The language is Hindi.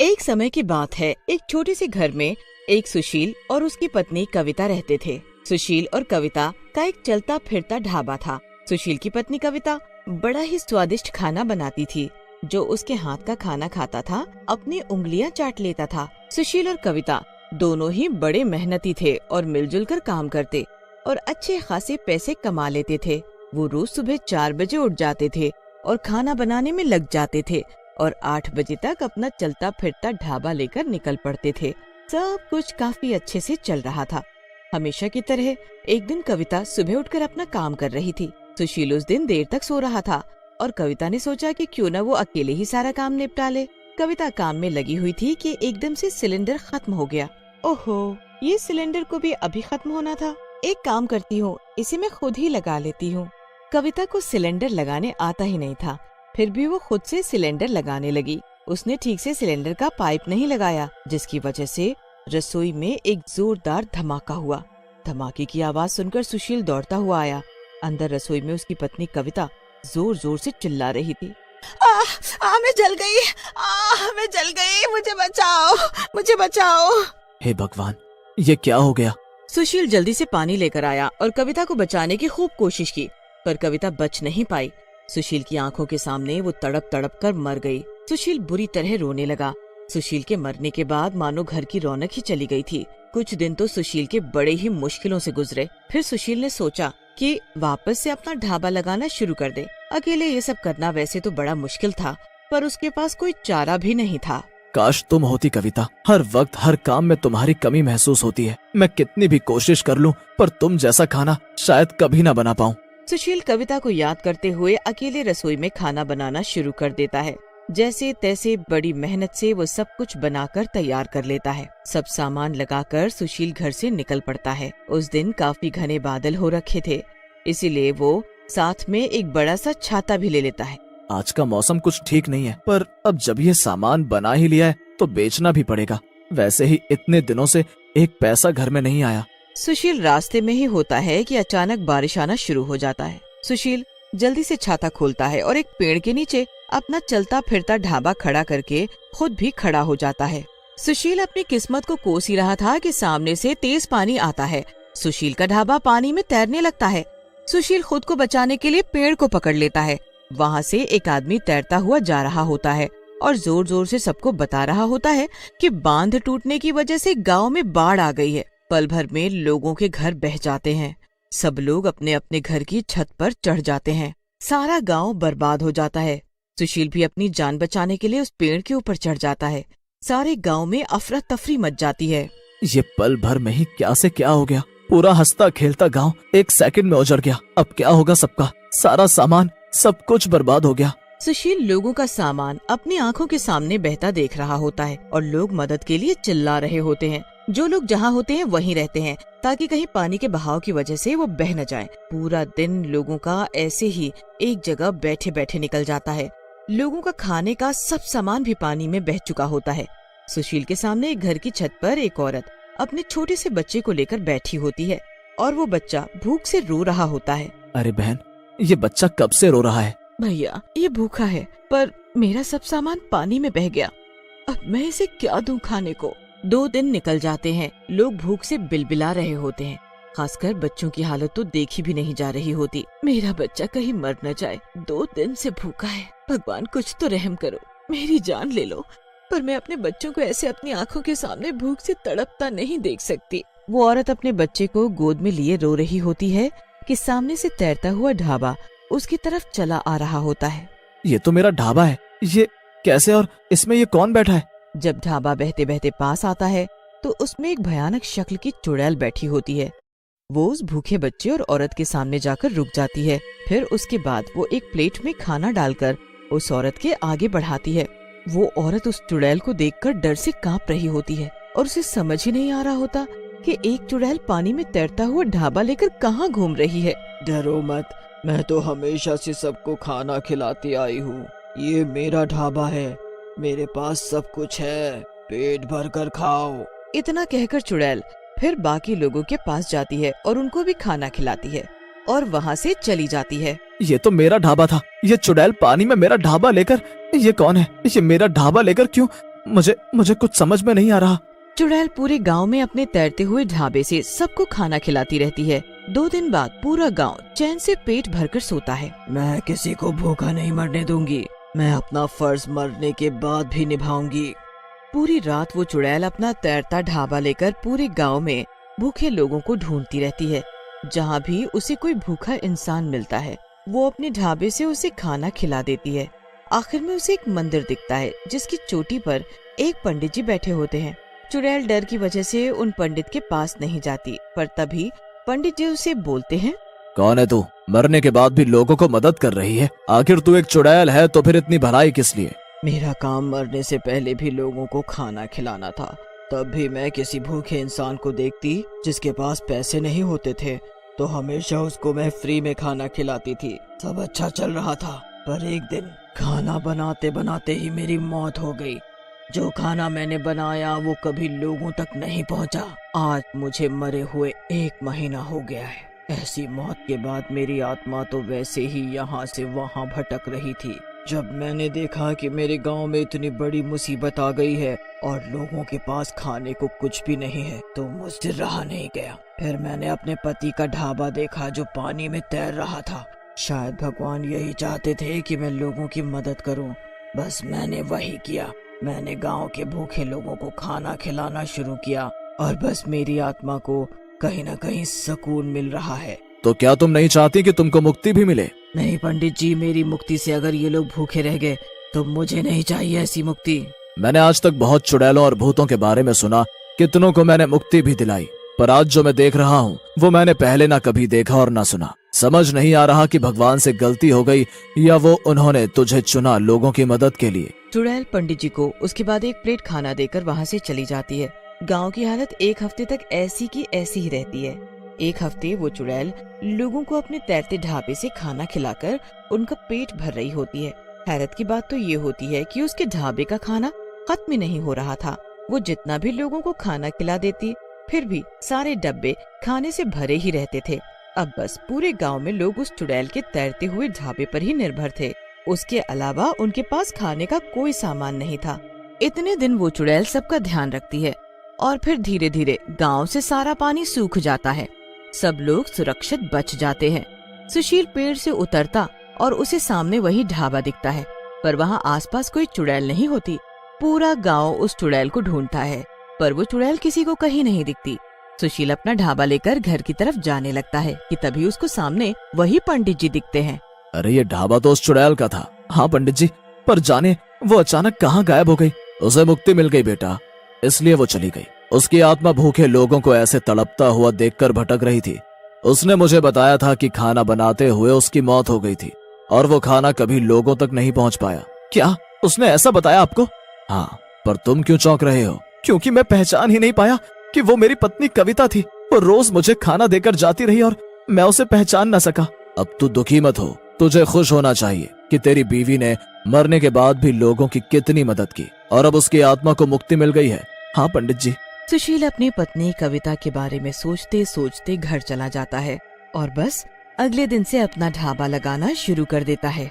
एक समय की बात है। एक छोटे से घर में एक सुशील और उसकी पत्नी कविता रहते थे। सुशील और कविता का एक चलता फिरता ढाबा था। सुशील की पत्नी कविता बड़ा ही स्वादिष्ट खाना बनाती थी। जो उसके हाथ का खाना खाता था अपनी उंगलियां चाट लेता था। सुशील और कविता दोनों ही बड़े मेहनती थे और मिलजुल कर काम करते और अच्छे खासे पैसे कमा लेते थे। वो रोज सुबह 4 बजे उठ जाते थे और खाना बनाने में लग जाते थे और 8 बजे तक अपना चलता फिरता ढाबा लेकर निकल पड़ते थे। सब कुछ काफी अच्छे से चल रहा था। हमेशा की तरह एक दिन कविता सुबह उठकर अपना काम कर रही थी। सुशील उस दिन देर तक सो रहा था और कविता ने सोचा कि क्यों न वो अकेले ही सारा काम निपटा ले। कविता काम में लगी हुई थी कि एकदम से सिलेंडर खत्म हो गया। ओहो, ये सिलेंडर को भी अभी खत्म होना था। एक काम करती हूँ, इसे मैं खुद ही लगा लेती हूँ। कविता को सिलेंडर लगाने आता ही नहीं था, फिर भी वो खुद से सिलेंडर लगाने लगी। उसने ठीक से सिलेंडर का पाइप नहीं लगाया, जिसकी वजह से रसोई में एक जोरदार धमाका हुआ। धमाके की आवाज सुनकर सुशील दौड़ता हुआ आया। अंदर रसोई में उसकी पत्नी कविता जोर जोर से चिल्ला रही थी। मैं जल गई, मैं जल गई, मुझे बचाओ, मुझे बचाओ। हे भगवान, ये क्या हो गया? सुशील जल्दी से पानी लेकर आया और कविता को बचाने की खूब कोशिश की, पर कविता बच नहीं पाई। सुशील की आंखों के सामने वो तड़प तड़प कर मर गई। सुशील बुरी तरह रोने लगा। सुशील के मरने के बाद मानो घर की रौनक ही चली गई थी। कुछ दिन तो सुशील के बड़े ही मुश्किलों से गुजरे। फिर सुशील ने सोचा कि वापस से अपना ढाबा लगाना शुरू कर दे। अकेले ये सब करना वैसे तो बड़ा मुश्किल था, पर उसके पास कोई चारा भी नहीं था। काश तुम होती कविता। हर वक्त हर काम में तुम्हारी कमी महसूस होती है। मैं कितनी भी कोशिश कर लूं, पर तुम जैसा खाना शायद कभी ना बना पाऊं। सुशील कविता को याद करते हुए अकेले रसोई में खाना बनाना शुरू कर देता है। जैसे तैसे बड़ी मेहनत से वो सब कुछ बनाकर तैयार कर लेता है। सब सामान लगाकर सुशील घर से निकल पड़ता है। उस दिन काफी घने बादल हो रखे थे, इसीलिए वो साथ में एक बड़ा सा छाता भी ले लेता है। आज का मौसम कुछ ठीक नहीं है, पर अब जब ये सामान बना ही लिया है तो बेचना भी पड़ेगा। वैसे ही इतने दिनों से एक पैसा घर में नहीं आया। सुशील रास्ते में ही होता है कि अचानक बारिश आना शुरू हो जाता है। सुशील जल्दी से छाता खोलता है और एक पेड़ के नीचे अपना चलता फिरता ढाबा खड़ा करके खुद भी खड़ा हो जाता है। सुशील अपनी किस्मत को कोस ही रहा था कि सामने से तेज पानी आता है। सुशील का ढाबा पानी में तैरने लगता है। सुशील खुद को बचाने के लिए पेड़ को पकड़ लेता है। वहाँ से एक आदमी तैरता हुआ जा रहा होता है और जोर जोर से सबको बता रहा होता है कि बांध टूटने की वजह से गांव में बाढ़ आ गई है। पल भर में लोगों के घर बह जाते हैं। सब लोग अपने अपने घर की छत पर चढ़ जाते हैं। सारा गांव बर्बाद हो जाता है। सुशील भी अपनी जान बचाने के लिए उस पेड़ के ऊपर चढ़ जाता है। सारे गांव में अफरा तफरी मच जाती है। ये पल भर में ही क्या से क्या हो गया। पूरा हंसता खेलता गांव एक सेकंड में उजड़ गया। अब क्या होगा सबका? सारा सामान, सब कुछ बर्बाद हो गया। सुशील लोगों का सामान अपनी आंखों के सामने बहता देख रहा होता है और लोग मदद के लिए चिल्ला रहे होते हैं। जो लोग जहाँ होते हैं वहीं रहते हैं, ताकि कहीं पानी के बहाव की वजह से वो बह न जाए। पूरा दिन लोगों का ऐसे ही एक जगह बैठे बैठे निकल जाता है। लोगों का खाने का सब सामान भी पानी में बह चुका होता है। सुशील के सामने एक घर की छत पर एक औरत अपने छोटे से बच्चे को लेकर बैठी होती है और वो बच्चा भूख से रो रहा होता है। अरे बहन, ये बच्चा कब से रो रहा है? भैया, ये भूखा है, पर मेरा सब सामान पानी में बह गया। अब मैं इसे क्या दूं खाने को? 2 दिन निकल जाते हैं। लोग भूख से बिलबिला रहे होते हैं। खासकर बच्चों की हालत तो देखी भी नहीं जा रही होती। मेरा बच्चा कहीं मर न जाए, 2 दिन से भूखा है। भगवान कुछ तो रहम करो, मेरी जान ले लो, पर मैं अपने बच्चों को ऐसे अपनी आंखों के सामने भूख से तड़पता नहीं देख सकती। वो औरत अपने बच्चे को गोद में लिए रो रही होती है कि सामने से तैरता हुआ ढाबा उसकी तरफ चला आ रहा होता है। ये तो मेरा ढाबा है, ये कैसे और इसमें ये कौन बैठा है? जब ढाबा बहते बहते पास आता है तो उसमें एक भयानक शक्ल की चुड़ैल बैठी होती है। वो उस भूखे बच्चे और औरत के सामने जाकर रुक जाती है। फिर उसके बाद वो एक प्लेट में खाना डालकर उस औरत के आगे बढ़ाती है। वो औरत उस चुड़ैल को देखकर डर से कांप रही होती है और उसे समझ ही नहीं आ रहा होता कि एक चुड़ैल पानी में तैरता हुआ ढाबा लेकर कहाँ घूम रही है। डरो मत, मैं तो हमेशा से सबको खाना खिलाती आई हूँ। ये मेरा ढाबा है, मेरे पास सब कुछ है, पेट भर कर खाओ। इतना कहकर चुड़ैल फिर बाकी लोगों के पास जाती है और उनको भी खाना खिलाती है और वहाँ से चली जाती है। ये तो मेरा ढाबा था, ये चुड़ैल पानी में मेरा ढाबा लेकर, ये कौन है? ये मेरा ढाबा लेकर क्यों मुझे कुछ समझ में नहीं आ रहा। चुड़ैल पूरे गांव में अपने तैरते हुए ढाबे से सबको खाना खिलाती रहती है। 2 दिन बाद पूरा गांव चैन से पेट भरकर सोता है। मैं किसी को भूखा नहीं मरने दूंगी। मैं अपना फर्ज मरने के बाद भी निभाऊंगी। पूरी रात वो चुड़ैल अपना तैरता ढाबा लेकर पूरे गांव में भूखे लोगों को ढूंढती रहती है। जहाँ भी उसे कोई भूखा इंसान मिलता है वो अपने ढाबे से उसे खाना खिला देती है। आखिर में उसे एक मंदिर दिखता है जिसकी चोटी पर एक पंडित जी बैठे होते हैं। चुड़ैल डर की वजह से उन पंडित के पास नहीं जाती, पर तभी पंडित जी उसे बोलते हैं, कौन है तू? मरने के बाद भी लोगों को मदद कर रही है। आखिर तू एक चुड़ैल है तो फिर इतनी भलाई किस लिए? मेरा काम मरने से पहले भी लोगों को खाना खिलाना था। तब भी मैं किसी भूखे इंसान को देखती जिसके पास पैसे नहीं होते थे तो हमेशा उसको मैं फ्री में खाना खिलाती थी। सब अच्छा चल रहा था, पर एक दिन खाना बनाते बनाते ही मेरी मौत हो गई। जो खाना मैंने बनाया वो कभी लोगों तक नहीं पहुंचा। आज मुझे मरे हुए 1 महीना हो गया है। ऐसी मौत के बाद मेरी आत्मा तो वैसे ही यहाँ से वहाँ भटक रही थी। जब मैंने देखा कि मेरे गांव में इतनी बड़ी मुसीबत आ गई है और लोगों के पास खाने को कुछ भी नहीं है तो मुझसे रहा नहीं गया। फिर मैंने अपने पति का ढाबा देखा जो पानी में तैर रहा था। शायद भगवान यही चाहते थे कि मैं लोगों की मदद करूं। बस मैंने वही किया। मैंने गांव के भूखे लोगों को खाना खिलाना शुरू किया और बस मेरी आत्मा को कहीं न कहीं सुकून मिल रहा है। तो क्या तुम नहीं चाहती कि तुमको मुक्ति भी मिले? नहीं पंडित जी, मेरी मुक्ति से अगर ये लोग भूखे रह गए तो मुझे नहीं चाहिए ऐसी मुक्ति। मैंने आज तक बहुत चुड़ैलों और भूतों के बारे में सुना, कितनों को मैंने मुक्ति भी दिलाई, पर आज जो मैं देख रहा हूँ वो मैंने पहले ना कभी देखा और ना सुना। समझ नहीं आ रहा कि भगवान से गलती हो गई या वो उन्होंने तुझे चुना लोगों की मदद के लिए। चुड़ैल पंडित जी को उसके बाद एक प्लेट खाना देकर वहाँ से चली जाती है। गांव की हालत 1 हफ्ते तक ऐसी की ऐसी ही रहती है। 1 हफ्ते वो चुड़ैल लोगों को अपने तैरते ढाबे से खाना खिलाकर उनका पेट भर रही होती है। हैरत की बात तो ये होती है कि उसके ढाबे का खाना खत्म ही नहीं हो रहा था। वो जितना भी लोगों को खाना खिला देती फिर भी सारे डब्बे खाने से भरे ही रहते थे। अब बस पूरे गांव में लोग उस चुड़ैल के तैरते हुए ढाबे पर ही निर्भर थे। उसके अलावा उनके पास खाने का कोई सामान नहीं था। इतने दिन वो चुड़ैल सबका ध्यान रखती है और फिर धीरे धीरे गांव से सारा पानी सूख जाता है। सब लोग सुरक्षित बच जाते हैं। सुशील पेड़ से उतरता और उसे सामने वही ढाबा दिखता है, पर वहाँ आसपास कोई चुड़ैल नहीं होती। पूरा गांव उस चुड़ैल को ढूंढता है, पर वो चुड़ैल किसी को कहीं नहीं दिखती। सुशील अपना ढाबा लेकर घर की तरफ जाने लगता है कि तभी उसको सामने वही पंडित जी दिखते हैं। अरे ये ढाबा तो उस चुड़ैल का था। हाँ पंडित जी, पर जाने वो अचानक कहाँ गायब हो गई। उसे मुक्ति मिल गई बेटा, इसलिए वो चली गई। उसकी आत्मा भूखे लोगों को ऐसे तड़पता हुआ देखकर भटक रही थी। उसने मुझे बताया था कि खाना बनाते हुए उसकी मौत हो गई थी और वो खाना कभी लोगों तक नहीं पहुंच पाया। क्या उसने ऐसा बताया आपको? हाँ, पर तुम क्यों चौंक रहे हो? क्योंकि मैं पहचान ही नहीं पाया कि वो मेरी पत्नी कविता थी। वो रोज मुझे खाना देकर जाती रही और मैं उसे पहचान न सका। अब तू दुखी मत हो, तुझे खुश होना चाहिए कि तेरी बीवी ने मरने के बाद भी लोगों की कितनी मदद की और अब उसकी आत्मा को मुक्ति मिल गई है। हाँ पंडित जी। सुशील अपनी पत्नी कविता के बारे में सोचते सोचते घर चला जाता है और बस अगले दिन से अपना ढाबा लगाना शुरू कर देता है।